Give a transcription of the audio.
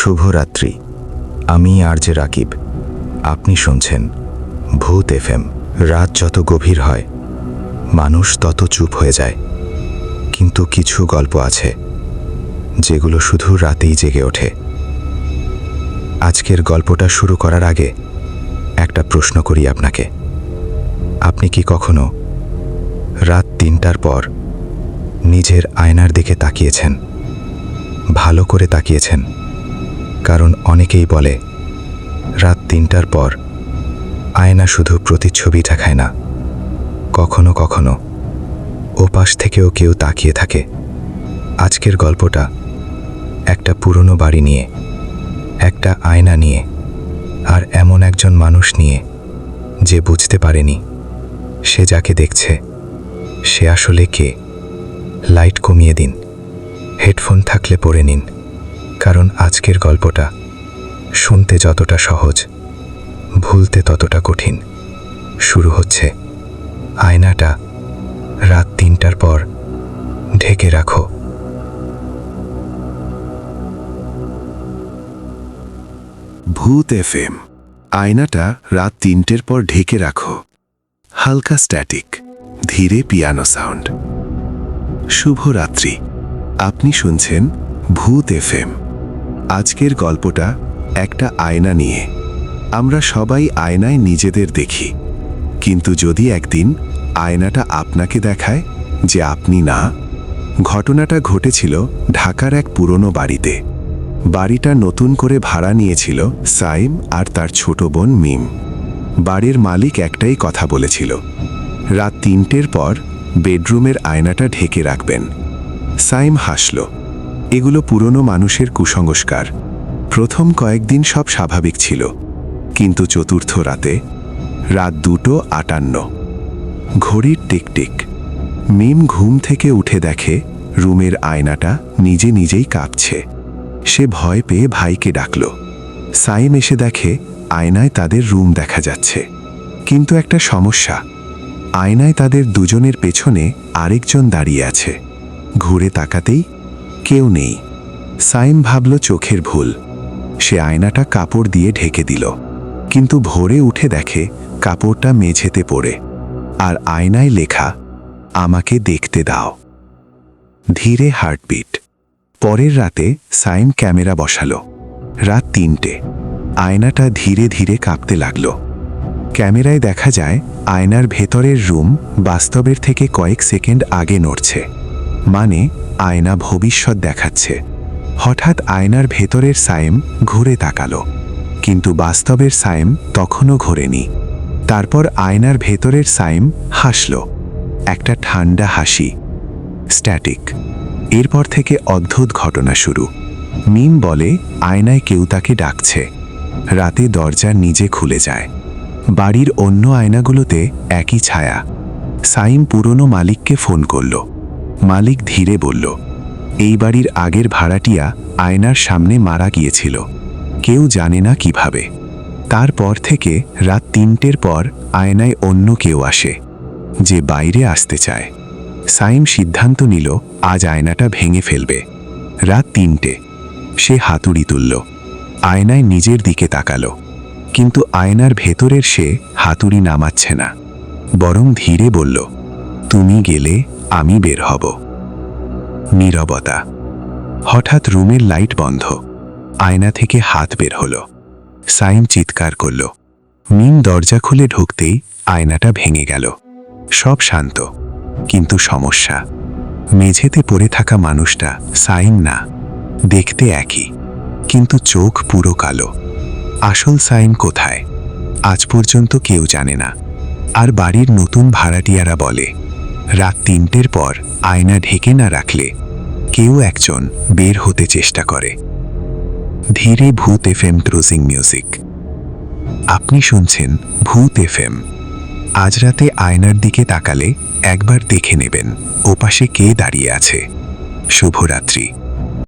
শুভরাত্রি। আমি আরজে রাকিব। আপনি শুনছেন ভূত এফএম। রাত যত গভীর হয় মানুষ তত চুপ হয়ে যায়, কিন্তু কিছু গল্প আছে যেগুলো শুধু রাতেই জেগে ওঠে। আজকের গল্পটা শুরু করার আগে একটা প্রশ্ন করি আপনাকে। আপনি কি কখনো রাত ৩টার পর নিজের আয়নার দিকে তাকিয়েছেন? ভালো করে তাকিয়েছেন? কারণ অনেকেই বলে রাত ৩টার পর আয়না শুধু প্রতিচ্ছবি দেখায় না, কখনো কখনো ওপাশ থেকেও কেউ তাকিয়ে থাকে। আজকের গল্পটা একটা পুরনো বাড়ি নিয়ে, একটা আয়না নিয়ে, আর এমন একজন মানুষ নিয়ে যে বুঝতে পারেনি সে যাকে দেখছে সে আসলে কে। লাইট কমিয়ে দিন, হেডফোন থাকলে পরে নিন, কারণ আজকের গল্পটা শুনতে যতটা সহজ, ভুলতে ততটা কঠিন। শুরু হচ্ছে আয়নাটা রাত ৩টার পর ঢেকে রাখো। ভূত এফএম। আয়নাটা রাত ৩টের পর ঢেকে রাখো। হালকা স্ট্যাটিক, ধীরে পিয়ানো সাউন্ড। শুভরাত্রি। আপনি শুনছেন ভূত এফএম। আজকের গল্পটা একটা আয়না নিয়ে। আমরা সবাই আয়নায় নিজেদের দেখি, কিন্তু যদি একদিন আয়নাটা আপনাকে দেখায় যে আপনি না। ঘটনাটা ঘটেছিল ঢাকার এক পুরনো বাড়িতে। বাড়িটা নতুন করে ভাড়া নিয়েছিল সাইম আর তার ছোট বোন মিম। বাড়ির মালিক একটাই কথা বলেছিল, রাত ৩টের পর বেডরুমের আয়নাটা ঢেকে রাখবেন। সাইম হাসল। এগুলো পুরনো মানুষের কুসংস্কার। প্রথম কয়েকদিন সব স্বাভাবিক ছিল, কিন্তু চতুর্থ রাতে, রাত 2:58, ঘড়ির টিকটিক। মিম ঘুম থেকে উঠে দেখে রুমের আয়নাটা নিজে নিজেই কাঁপছে। সে ভয় পেয়ে ভাইকে ডাকল। সাইম এসে দেখে আয়নায় তাদের রুম দেখা যাচ্ছে, কিন্তু একটা সমস্যা। আয়নায় তাদের দুজনের পেছনে আরেকজন দাঁড়িয়ে আছে। ঘুরে তাকাতেই কেউ নেই। সাইম ভাবল চোখের ভুল। সে আয়নাটা কাপড় দিয়ে ঢেকে দিল, কিন্তু ভোরে উঠে দেখে কাপড়টা মেঝেতে পড়ে, আর আয়নায় লেখা, আমাকে দেখতে দাও। ধীরে হার্টবিট। পরের রাতে সাইম ক্যামেরা বসালো। রাত ৩টে। আয়নাটা ধীরে ধীরে কাঁপতে লাগল। ক্যামেরায় দেখা যায় আয়নার ভেতরের রুম বাস্তবের থেকে কয়েক সেকেন্ড আগে নড়ছে, মানে আয়না ভবিষ্যৎ দেখাচ্ছে। হঠাৎ আয়নার ভেতরের সাইম ঘুরে তাকালো, কিন্তু বাস্তবের সাইম তখনও ঘোরেনি। তারপর আয়নার ভেতরের সাইম হাসল, একটা ঠান্ডা হাসি, স্ট্যাটিক। এরপর থেকে অদ্ভুত ঘটনা শুরু। মিম বলে আয়নায় কেউ তাকে ডাকছে। রাতে দরজা নিজে খুলে যায়। বাড়ির অন্য আয়নাগুলোতে একই ছায়া। সাইম পুরনো মালিককে ফোন করল। মালিক ধীরে বলল, এই বাড়ির আগের ভাড়াটিয়া আয়নার সামনে মারা গিয়েছিল, কেউ জানে না কিভাবে। তারপর থেকে রাত ৩টের পর আয়নায় অন্য কেউ আসে, যে বাইরে আসতে চায়। সাইম সিদ্ধান্ত নিল আজ আয়নাটা ভেঙে ফেলবে। রাত ৩টে। সে হাতুড়ি তুলল, আয়নায় নিজের দিকে তাকালো, কিন্তু আয়নার ভেতরের সে হাতুড়ি নামাচ্ছে না, বরং ধীরে বলল, তুমি গেলে আমি বের হব। নীরবতা। হঠাৎ রুমের লাইট বন্ধ। আয়না থেকে হাত বের হলো। সাইম চিৎকার করল। মিম দরজা খুলে ঢুকতেই আয়নাটা ভেঙে গেল। সব শান্ত, কিন্তু সমস্যা। মেঝেতে পড়ে থাকা মানুষটা সাইম না। দেখতে একই, কিন্তু চোখ পুরো কালো। আসল সাইম কোথায় আজ পর্যন্ত কেউ জানে না। আর বাড়ির নতুন ভাড়াটিয়ারা বলে, রাত ৩টের পর আয়না ঢেকে না রাখলে কেউ একজন বের হতে চেষ্টা করে। ধীরে ভূত এফএম ক্লোজিং মিউজিক। আপনি শুনছেন ভূত এফএম। আজ রাতে আয়নার দিকে তাকালে একবার দেখে নেবেন ওপাশে কে দাঁড়িয়ে আছে। শুভরাত্রি।